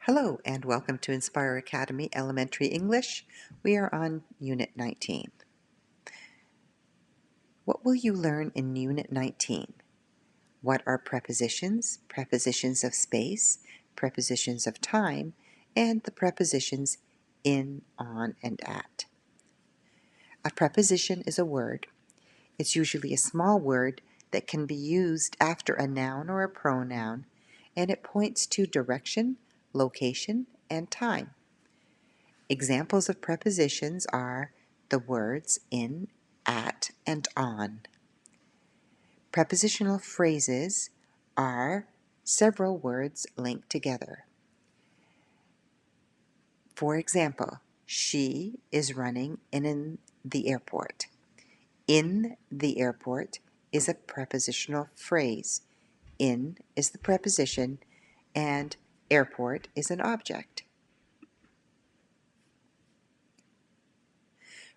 Hello and welcome to Inspire Academy Elementary English. We are on Unit 19. What will you learn in Unit 19? What are prepositions, prepositions of space, prepositions of time, and the prepositions in, on, and at? A preposition is a word. It's usually a small word that can be used after a noun or a pronoun, and it points to direction, location, and time. Examples of prepositions are the words in, at, and on. Prepositional phrases are several words linked together. For example, she is running in the airport. In the airport is a prepositional phrase. In is the preposition, and airport is an object.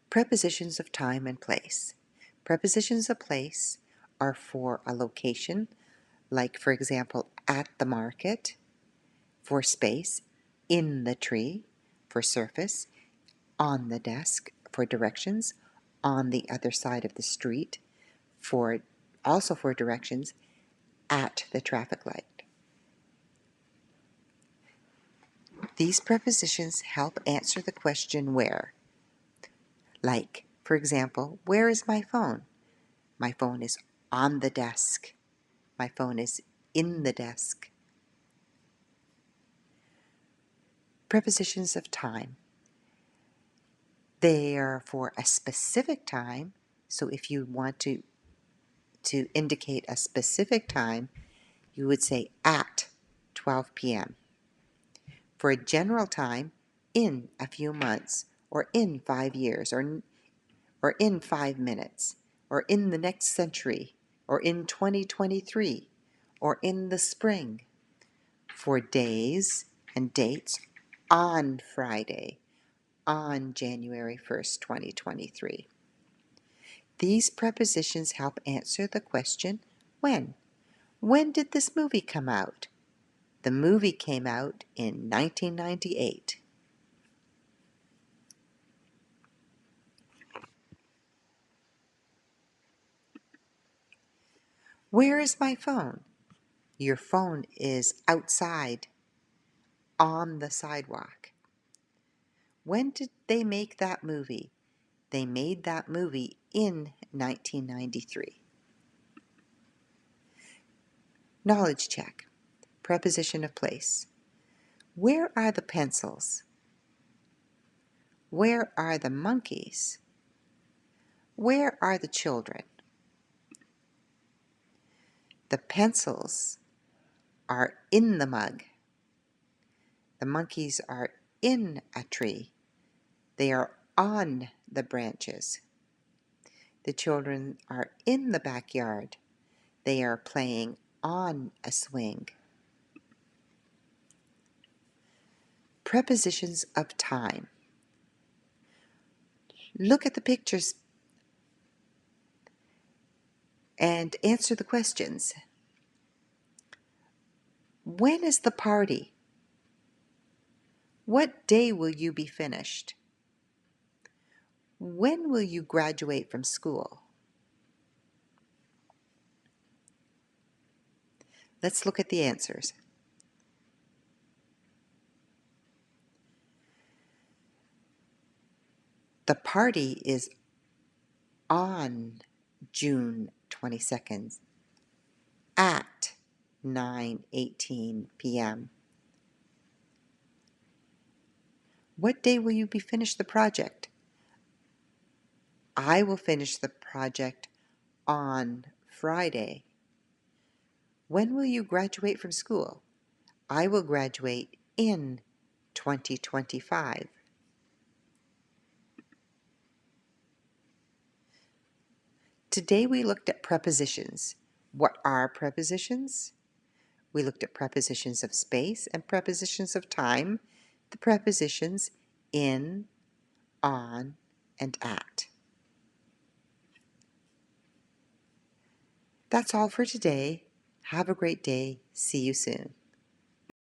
Prepositions of time and place. Prepositions of place are for a location, like for example, at the market, for space, in the tree, for surface, on the desk, for directions, on the other side of the street, also for directions, at the traffic light. These prepositions help answer the question where. Like, for example, where is my phone? My phone is on the desk. My phone is in the desk. Prepositions of time. They are for a specific time, so if you want to indicate a specific time, you would say at 12 p.m. For a general time, in a few months, or in 5 years, or in 5 minutes, or in the next century, or in 2023, or in the spring. For days and dates, on Friday, on January 1st, 2023. These prepositions help answer the question, when? When did this movie come out? The movie came out in 1998. Where is my phone? Your phone is outside, on the sidewalk. When did they make that movie? They made that movie in 1993. Knowledge check. Preposition of place. Where are the pencils? Where are the monkeys? Where are the children? The pencils are in the mug. The monkeys are in a tree. They are on the branches. The children are in the backyard. They are playing on a swing. Prepositions of time. Look at the pictures and answer the questions. When is the party? What day will you be finished? When will you graduate from school? Let's look at the answers. The party is on June 22nd at 9:18 p.m. What day will you be finished the project? I will finish the project on Friday. When will you graduate from school? I will graduate in 2025. Today we looked at prepositions. What are prepositions? We looked at prepositions of space and prepositions of time, the prepositions in, on, and at. That's all for today. Have a great day. See you soon.